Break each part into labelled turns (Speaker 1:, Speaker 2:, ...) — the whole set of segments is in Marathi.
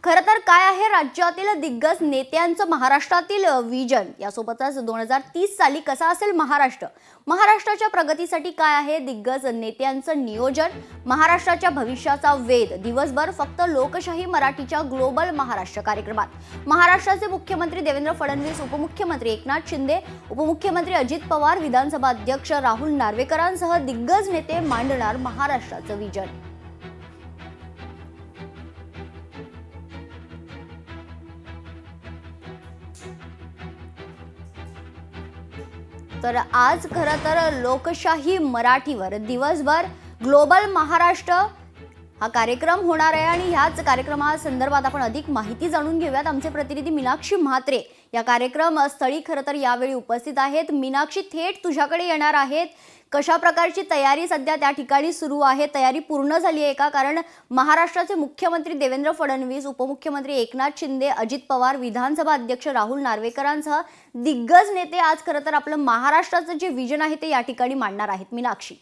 Speaker 1: खरं तर काय आहे राज्यातील दिग्गज नेत्यांचं महाराष्ट्रातील विजन, यासोबतच 2030 साली कसा असेल महाराष्ट्राच्या प्रगतीसाठी काय आहे दिग्गज नेत्यांचं नियोजन, महाराष्ट्राच्या भविष्याचा वेध. दिवसभर फक्त लोकशाही मराठीच्या ग्लोबल महाराष्ट्र कार्यक्रमात महाराष्ट्राचे मुख्यमंत्री देवेंद्र फडणवीस, उपमुख्यमंत्री एकनाथ शिंदे, उपमुख्यमंत्री अजित पवार, विधानसभा अध्यक्ष राहुल नार्वेकरांसह दिग्गज नेते मांडणार महाराष्ट्राचं विजन. तर आज खरं तर लोकशाही मराठीवर दिवसभर ग्लोबल महाराष्ट्र हा कार्यक्रम होणार आहे आणि ह्याच कार्यक्रमासंदर्भात आपण अधिक माहिती जाणून घेऊयात. आमचे प्रतिनिधी मीनाक्षी म्हात्रे या कार्यक्रम स्थळी खरं तर यावेळी उपस्थित आहेत. मीनाक्षी, थेट तुझ्याकडे येणार आहेत. कशा प्रकारची तयारी सध्या त्या ठिकाणी सुरू आहे? तयारी पूर्ण झाली आहे का? कारण महाराष्ट्राचे मुख्यमंत्री देवेंद्र फडणवीस, उपमुख्यमंत्री एकनाथ शिंदे, अजित पवार, विधानसभा अध्यक्ष राहुल नार्वेकरांसह दिग्गज नेते आज खरं तर आपलं महाराष्ट्राचं जे विजन आहे ते या ठिकाणी मांडणार आहेत. मीनाक्षी,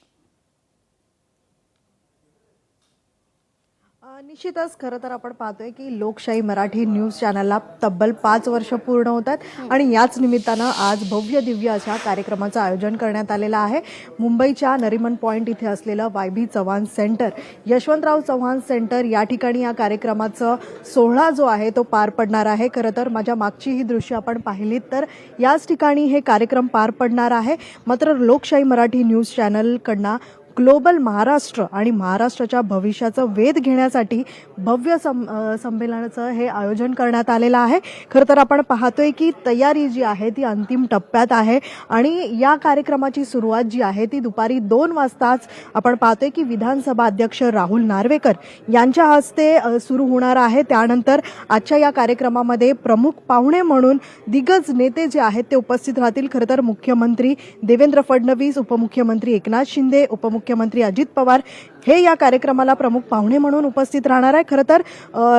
Speaker 2: निश्चितच खरं तर आपण पाहतोय की लोकशाही मराठी न्यूज चॅनलला तब्बल 5 वर्ष पूर्ण होतात आणि याच निमित्तानं आज भव्य दिव्य अशा कार्यक्रमाचं आयोजन करण्यात आलेलं आहे. मुंबईच्या नरिमन पॉइंट इथे असलेलं वाय.बी. चव्हाण सेंटर, यशवंतराव चव्हाण सेंटर, या ठिकाणी या कार्यक्रमाचं सोहळा जो आहे तो पार पडणार आहे. खरं तर माझ्या मागची ही दृश्य आपण पाहिलीत तर याच ठिकाणी हे कार्यक्रम पार पडणार आहे. मात्र लोकशाही मराठी न्यूज चॅनलकडनं ग्लोबल महाराष्ट्र आणि महाराष्ट्राच्या भविष्याचं वेध घेण्यासाठी भव्य संमेलनाचं हे आयोजन करण्यात आलेलं आहे. खरं तर आपण पाहतोय की तयारी जी आहे ती अंतिम टप्प्यात आहे आणि या कार्यक्रमाची सुरुवात जी आहे ती दुपारी 2 वाजताच आपण पाहतोय की विधानसभा अध्यक्ष राहुल नार्वेकर यांच्या हस्ते सुरू होणार आहे. त्यानंतर आजच्या या कार्यक्रमामध्ये प्रमुख पाहुणे म्हणून दिग्गज नेते जे आहेत ते उपस्थित राहतील. खरं तर मुख्यमंत्री देवेंद्र फडणवीस, उपमुख्यमंत्री एकनाथ शिंदे, मुख्यमंत्री अजित पवार हे या कार्यक्रमाला प्रमुख पाहुणे म्हणून उपस्थित राहणार आहे. खरं तर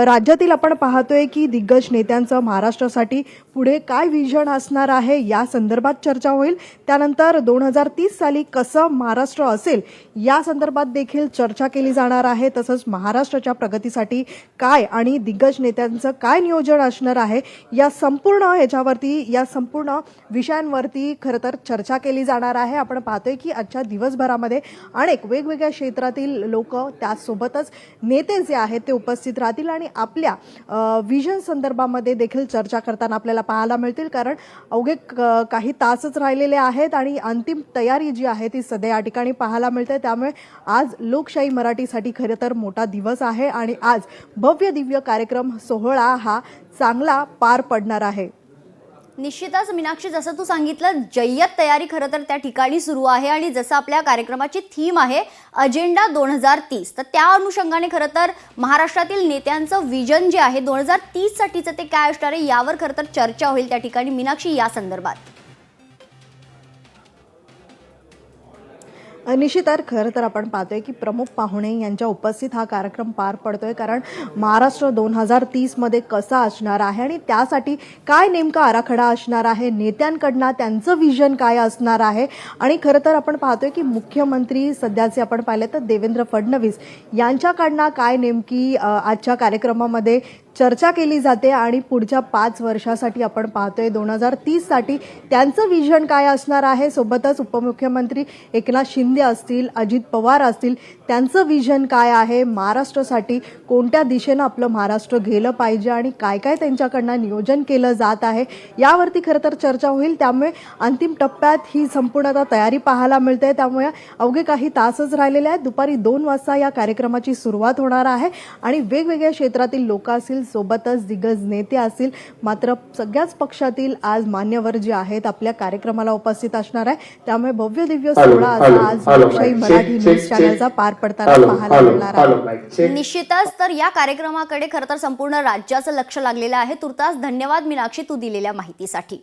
Speaker 2: राज्यातील आपण पाहतोय की दिग्गज नेत्यांचं महाराष्ट्रासाठी पुढे काय विजन असणार आहे या संदर्भात चर्चा होईल. त्यानंतर 2030 साली कसं महाराष्ट्र असेल या संदर्भात देखील चर्चा केली जाणार आहे. तसंच महाराष्ट्राच्या प्रगतीसाठी काय आणि दिग्गज नेत्यांचं काय नियोजन असणार आहे या संपूर्ण विषयांवरती खरं तर चर्चा केली जाणार आहे. आपण पाहतोय की आजच्या दिवसभरामध्ये अनेक वेगवेगळ्या क्षेत्रातील लोक, त्यासोबतच नेते जे आहेत ते उपस्थित राहतील आणि आपल्या विजन संदर्भामध्ये देखील चर्चा करताना आपल्याला पाहायला मिळतील. कारण अवघे काही तासच राहिलेले आहेत आणि अंतिम तयारी जी आहे ती सध्या या ठिकाणी पाहायला मिळते. त्यामुळे आज लोकशाही मराठीसाठी खरं तर मोठा दिवस आहे आणि आज भव्य दिव्य कार्यक्रम सोहळा हा चांगला पार पडणार आहे.
Speaker 1: निश्चितच मीनाक्षी, जसं तू सांगितलं जय्यत तयारी खरं तर त्या ठिकाणी सुरू आहे आणि जसं आपल्या कार्यक्रमाची थीम आहे अजेंडा 2030, तर त्या अनुषंगाने खरं तर महाराष्ट्रातील नेत्यांचं विजन जे आहे 2030 साठीचं ते काय असणार आहे यावर खरं तर चर्चा होईल त्या ठिकाणी. मीनाक्षी, या संदर्भात
Speaker 2: निश्चितच खरं तर आपण पाहतोय की प्रमुख पाहुणे यांच्या उपस्थित हा कार्यक्रम पार पडतोय. कारण महाराष्ट्र 2030 मध्ये कसा असणार आहे आणि त्यासाठी काय नेमका आराखडा असणार आहे, नेत्यांकडनं त्यांचं विजन काय असणार आहे. आणि खरं तर आपण पाहतोय की मुख्यमंत्री सध्याचे आपण पाहिले तर देवेंद्र फडणवीस यांच्याकडनं काय नेमकी आजच्या कार्यक्रमामध्ये चर्चा केली जाते आणि पुढच्या 5 वर्षासाठी आपण पाहतोय 2030 साठी त्यांचं विजन काय असणार आहे. सोबतच उपमुख्यमंत्री एकनाथ शिंदे असतील, अजित पवार असतील, त्यांचं विजन काय आहे, महाराष्ट्रासाठी कोणत्या दिशेनं आपलं महाराष्ट्र गेलं पाहिजे आणि काय काय त्यांच्याकडनं नियोजन केलं जात आहे यावरती खरं तर चर्चा होईल. त्यामुळे अंतिम टप्प्यात ही संपूर्ण तयारी पाहायला मिळते. त्यामुळे अवघे काही तासच राहिलेले आहेत. दुपारी 2 वाजता या कार्यक्रमाची सुरुवात होणार आहे आणि वेगवेगळ्या क्षेत्रातील लोक असतील, सोबतच दिग्गज नेते असतील, मात्र सगळ्याच पक्षातील आज मान्यवर जे आहेत आपल्या कार्यक्रमाला उपस्थित असणार आहे. त्यामुळे भव्य दिव्य सोहळा आज लोकशाही मराठी न्यूज चॅनलचा पार पडताना पाहायला मिळणार आहे.
Speaker 1: निश्चितच तर या कार्यक्रमाकडे खरं तर संपूर्ण राज्याचं लक्ष लागलेलं आहे. तुर्तास धन्यवाद मीनाक्षी, तू दिलेल्या माहितीसाठी.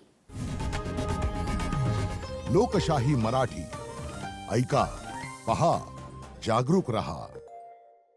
Speaker 3: लोकशाही मराठी ऐका, पहा, जागरूक रहा.